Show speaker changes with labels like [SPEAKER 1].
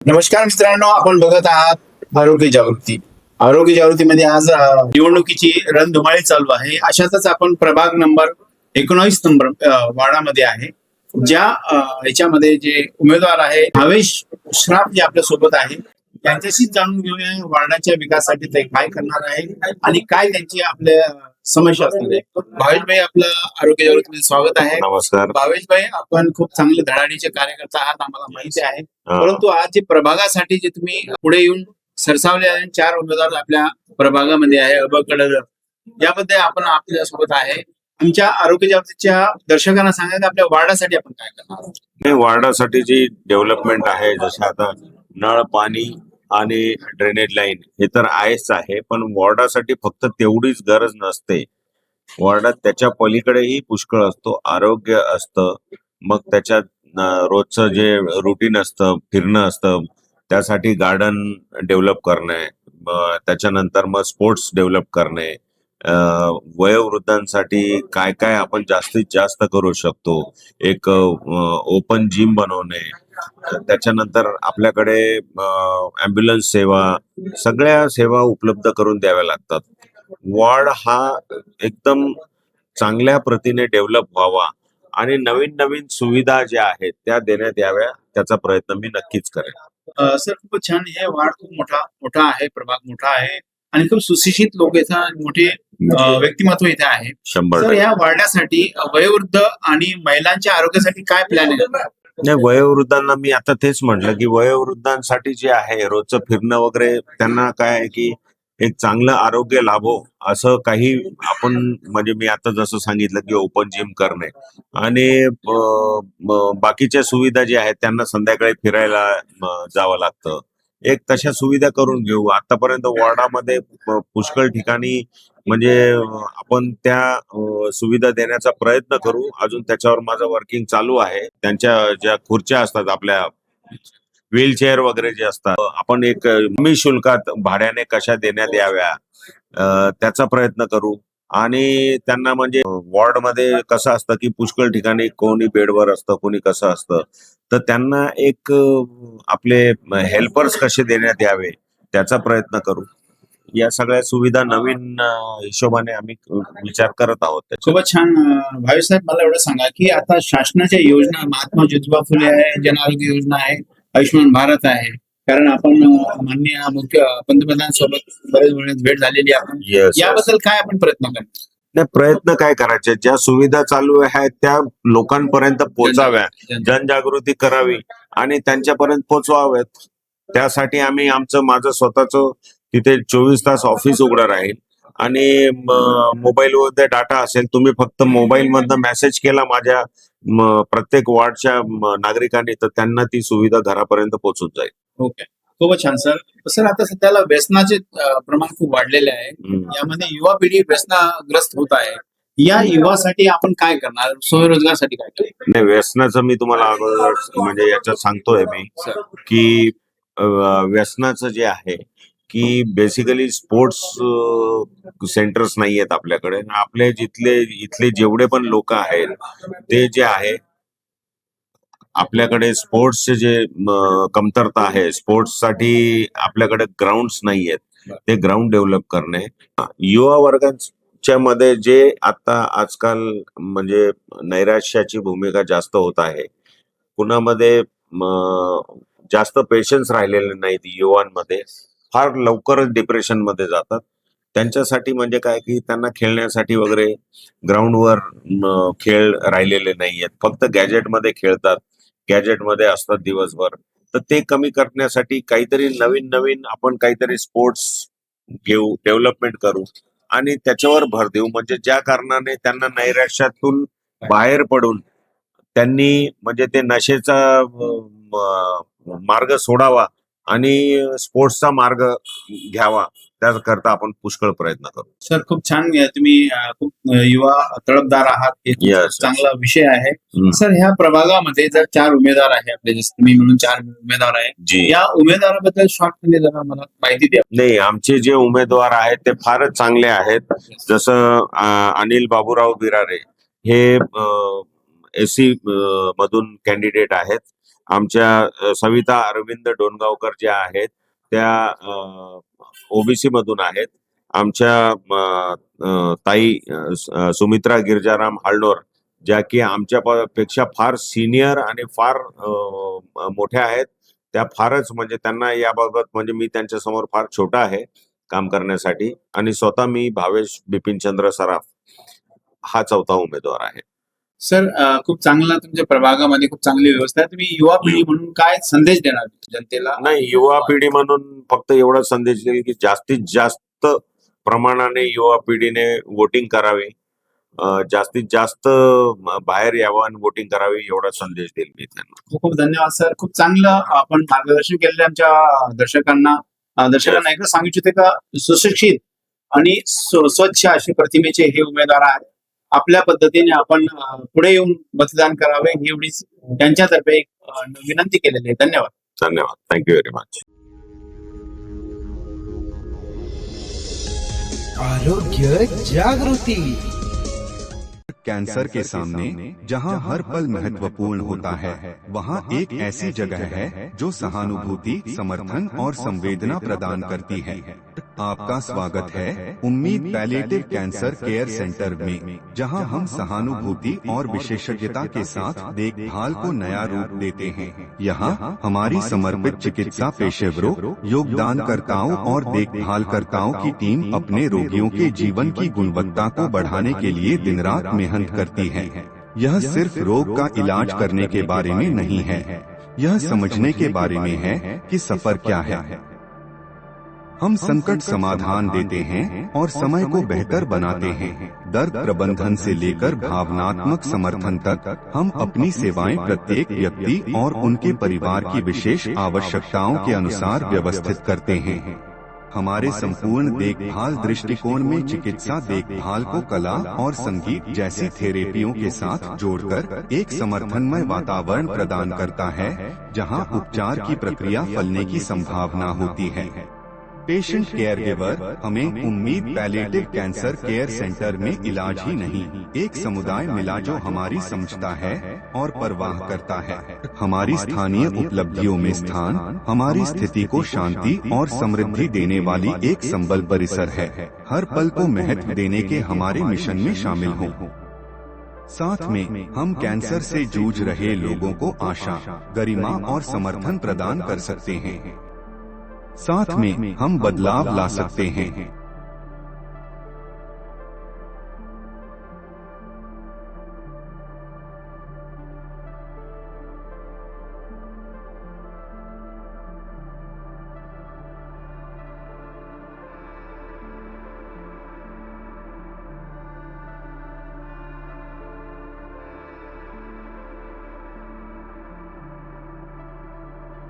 [SPEAKER 1] नमस्कार मित्रांनो, आपण बघत आहात आरोग्य जागृती. आरोग्य जागृतीमध्ये आज निवडणुकीची रणधुमाळी चालू आहे. अशातच आपण प्रभाग नंबर 19 नंबर वार्डामध्ये आहे. ज्या ह्याच्यामध्ये जे उमेदवार आहे भावेश श्राफ जे आपल्या सोबत आहे, त्यांच्याशी जाणून घेऊया वार्डाच्या विकासासाठी ते काय करणार आहे आणि काय त्यांची आपल्या समस्या असणार आहे. भावेश भाई, आपलं आरोग्य जागृतीमध्ये स्वागत आहे.
[SPEAKER 2] नमस्कार.
[SPEAKER 1] भावेश भाई, आपण खूप चांगले धडाडीचे कार्यकर्ता आहात, आम्हाला माहिती आहे.
[SPEAKER 2] हा.
[SPEAKER 1] परंतु आज जे प्रभागासाठी जे तुम्ही पुढे येऊन सरसावले आहे, 4 उमेदवार आपल्या प्रभागामध्ये आहे, अबकडे याबद्दल आपण आपल्या सोबत आहे. आमच्या आरोग्य जागृतीच्या दर्शकांना सांगा की आपल्या वार्डासाठी आपण काय करणार आहोत.
[SPEAKER 2] नाही, वार्डासाठी जी डेव्हलपमेंट आहे, जसे आता नळ पाणी आणि ड्रेनेज लाईन हे तर आहेच आहे, पण वॉर्डासाठी फक्त तेवढीच गरज नसते. वॉर्डात त्याच्या पलीकडेही पुष्कळ असतो. आरोग्य असतं, मग त्याच्यात रोजचं जे रुटीन असतं, फिरणं असतं, त्यासाठी गार्डन डेव्हलप करणे, त्याच्यानंतर मग स्पोर्ट्स डेव्हलप करणे, वयोवृद्धांसाठी काय काय आपण जास्तीत जास्त करू शकतो, एक ओपन जिम बनवणे, त्याच्यानंतर आपल्याकडे ॲम्ब्युलन्स सेवा, सगळ्या सेवा उपलब्ध करून द्याव्या लागतात. वॉर्ड हा एकदम चांगल्या प्रतीने डेव्हलप व्हावा आणि नवीन नवीन सुविधा ज्या आहेत त्या देण्यात याव्या, त्याचा प्रयत्न मी नक्कीच करेन.
[SPEAKER 1] सर, खूपच छान. हे वार्ड खूप मोठा मोठा आहे, प्रभाग मोठा आहे आणि खूप सुशिक्षित लोक इथं मोठे व्यक्तिमत्व इथे आहे.
[SPEAKER 2] 100%.
[SPEAKER 1] तर या वार्डासाठी वयोवृद्ध आणि महिलांच्या आरोग्यासाठी काय प्लॅन आहे?
[SPEAKER 2] नाही, वयोवृद्धांना मी आता तेच म्हटलं की वयोवृद्धांसाठी जे आहे रोजचं फिरणं वगैरे, त्यांना काय आहे की एक चांगलं आरोग्य लाभो असं काही आपण, म्हणजे मी आता जसं सांगितलं की ओपन जिम करणे आणि बाकीच्या सुविधा ज्या आहेत, त्यांना संध्याकाळी फिरायला जावं लागतं, एक तशा सुविधा करून घेऊ. आतापर्यंत वॉर्डामध्ये पुष्कळ ठिकाणी म्हणजे आपण त्या सुविधा देण्याचा प्रयत्न करू. अजून त्याच्यावर माझं वर्किंग चालू आहे. त्यांच्या ज्या खुर्च्या असतात, आपल्या व्हीलचेअर वगैरे जे असतात, आपण एक कमी शुल्कात भाड्याने कशा देण्यात याव्या, त्याचा प्रयत्न करू. आणि त्यांना म्हणजे वॉर्डमध्ये कसं असतं की पुष्कळ ठिकाणी कोणी बेडवर असतं, कोणी कसं असतं, तर त्यांना एक आपले हेल्पर्स कसे देण्यात यावे, त्याचा प्रयत्न करू. या सगळ्या सुविधा नवीन हिशोबाने आम्ही विचार करत आहोत त्याच्यात.
[SPEAKER 1] खूपच छान. भावेश साहेब, मला एवढं सांगा की आता शासनाच्या योजना, महात्मा ज्योतिबा फुले आहे, जन आरोग्य योजना आहे, आयुष्यमान भारत आहे. कारण आपण माननीय मुख्य पंतप्रधानांसोबत बरेच वेळेस भेट झालेली आहे आपण.
[SPEAKER 2] Yes,
[SPEAKER 1] याबद्दल काय आपण प्रयत्न करतो?
[SPEAKER 2] नाही, प्रयत्न काय करायचे, ज्या सुविधा चालू आहेत त्या लोकांपर्यंत पोहोचाव्या, जनजागृती करावी आणि त्यांच्यापर्यंत पोहोचवाव्यात. त्यासाठी आम्ही माझं स्वतःचं तिथे 24 तास ऑफिस उघडं राहील आणि मोबाईलवर डाटा असेल, तुम्ही फक्त मोबाईल मधनं मेसेज केला माझ्या प्रत्येक वॉर्डच्या नागरिकांनी, तर त्यांना ती सुविधा घरापर्यंत पोहोचून जाईल.
[SPEAKER 1] ओके, खूपच छान सर. सर, आता सध्याला व्यसनाचे प्रमाण खूप वाढलेले आहे. यामध्ये युवा पिढी व्यसनाग्रस्त होत आहे. या युवासाठी आपण काय करणार, स्वयंरोजगारासाठी काय करणार?
[SPEAKER 2] नाही, व्यसनाचं मी तुम्हाला अगोदर म्हणजे याच्यात सांगतोय मी की व्यसनाचं जे आहे की बेसिकली स्पोर्ट्स सेंटर्स नाही आहेत आपल्याकडे. आपले इथले जेवढे पण लोक आहेत ते जे आहे, आपल्याकडे स्पोर्ट्सचे जे कमतरता आहे, स्पोर्ट्ससाठी आपल्याकडे ग्राउंड्स नाही आहेत, ते ग्राउंड डेव्हलप करणे. युवा वर्गांच्या मध्ये जे आता आजकाल म्हणजे नैराश्याची भूमिका जास्त होत आहे, कुणामध्ये जास्त पेशन्स राहिलेले नाहीत, युवांमध्ये फार लवकरच डिप्रेशन मध्ये जातात. त्यांच्यासाठी म्हणजे काय की त्यांना खेळण्यासाठी वगैरे ग्राउंडवर खेळ राहिलेले नाहीयेत, फक्त गॅजेटमध्ये खेळतात, गॅजेटमध्ये असतात दिवसभर. तर ते कमी करण्यासाठी काहीतरी नवीन नवीन आपण काहीतरी स्पोर्ट्स घेऊ, डेव्हलपमेंट करू आणि त्याच्यावर भर देऊ, म्हणजे ज्या कारणाने त्यांना नैराश्यातून बाहेर पडून त्यांनी म्हणजे ते नशेचा मार्ग सोडावा आणि स्पोर्ट्सचा मार्ग घ्यावा, त्याकरता आपण पुष्कळ प्रयत्न करू.
[SPEAKER 1] सर, खूप छान. तुम्ही खूप युवा तळपदार आहात. हे खूप
[SPEAKER 2] Yes.
[SPEAKER 1] चांगला विषय आहे. सर, ह्या प्रभागामध्ये जर 4 उमेदवार आहे आपले, जसं तुम्ही म्हणून 4 उमेदवार आहे,
[SPEAKER 2] जी,
[SPEAKER 1] या उमेदवाराबद्दल शॉर्टमध्ये जरा मला माहिती द्या.
[SPEAKER 2] नाही, आमचे जे उमेदवार आहेत ते फारच चांगले आहेत. जसं अनिल बाबूराव बिरारे हे SC मधून कॅन्डिडेट आहेत. आमच्या सविता अरविंद डोणगावकर ज्या आहेत त्या OBC मधून आहेत. आमच्या ताई सुमित्रा गिरजाराम हाळनोर ज्या की आमच्या पेक्षा फार सिनियर आणि फार मोठ्या आहेत, त्या फारच म्हणजे त्यांना याबाबत म्हणजे मी त्यांच्या समोर फार छोटा आहे काम करण्यासाठी. आणि स्वतः मी भावेश बिपिनचंद्र सराफ हा चौथा उमेदवार आहे.
[SPEAKER 1] सर खूप चांगला तुमच्या प्रभागामध्ये खूप चांगली व्यवस्था आहे. तुम्ही युवा पिढी म्हणून काय संदेश देणार जनतेला?
[SPEAKER 2] नाही, युवा पिढी म्हणून फक्त एवढा संदेश देईल की जास्तीत जास्त प्रमाणाने युवा पिढीने वोटिंग करावे, जास्तीत जास्त बाहेर यावं आणि वोटिंग करावी, एवढा संदेश देईल मी त्यांना.
[SPEAKER 1] खूप खूप धन्यवाद सर. खूप चांगलं आपण मार्गदर्शन केलेलं आमच्या दर्शकांना एकदा सांगू इच्छिते का सुशिक्षित आणि स्वच्छ अशी प्रतिमेचे हे उमेदवार आहेत. आपल्या पद्धतीने आपण पुढे येऊन मतदान करावे ही एवढीच त्यांच्यातर्फे एक विनंती केलेली आहे. धन्यवाद.
[SPEAKER 2] धन्यवाद. Thank you very much.
[SPEAKER 3] आरोग्य जागृति।
[SPEAKER 4] कैंसर के सामने जहां हर पल महत्वपूर्ण होता है, वहां एक ऐसी जगह है जो सहानुभूति, समर्थन और संवेदना प्रदान करती है। आपका स्वागत है उम्मीद पैलिएटिव कैंसर केयर सेंटर में, जहां हम सहानुभूति और विशेषज्ञता के साथ देखभाल को नया रूप देते हैं। यहां हमारी समर्पित चिकित्सा पेशेवरों, योगदानकर्ताओं और देखभालकर्ताओं की टीम अपने रोगियों के जीवन की गुणवत्ता को बढ़ाने के लिए दिन रात मेहनत करती है। यह सिर्फ रोग का इलाज करने के बारे में नहीं है, यह समझने के बारे में है कि सफर क्या है। हम संकट समाधान देते हैं और समय को बेहतर बनाते हैं। दर्द प्रबंधन से लेकर भावनात्मक समर्थन तक हम अपनी सेवाएं प्रत्येक व्यक्ति और उनके परिवार की विशेष आवश्यकताओं के अनुसार व्यवस्थित करते हैं। हमारे संपूर्ण देखभाल दृष्टिकोण में चिकित्सा देखभाल को कला और संगीत जैसी थेरेपियों के साथ जोड़कर एक समर्थनमय वातावरण प्रदान करता है, जहां उपचार की प्रक्रिया फलने की संभावना होती है। पेशेंट केयर गिवर हमें उम्मीद पैलिएटिव कैंसर केयर सेंटर में इलाज ही नहीं, एक समुदाय मिला जो हमारी समझता है और परवाह करता है। हमारी स्थानीय उपलब्धियों में स्थान हमारी स्थिति को शांति और समृद्धि देने वाली एक संबल परिसर है। हर पल को महत्व देने के हमारे मिशन में शामिल हो। साथ में हम कैंसर से जूझ रहे लोगों को आशा, गरिमा और समर्थन प्रदान कर सकते हैं। साथ में हम बदलाव ला सकते हैं।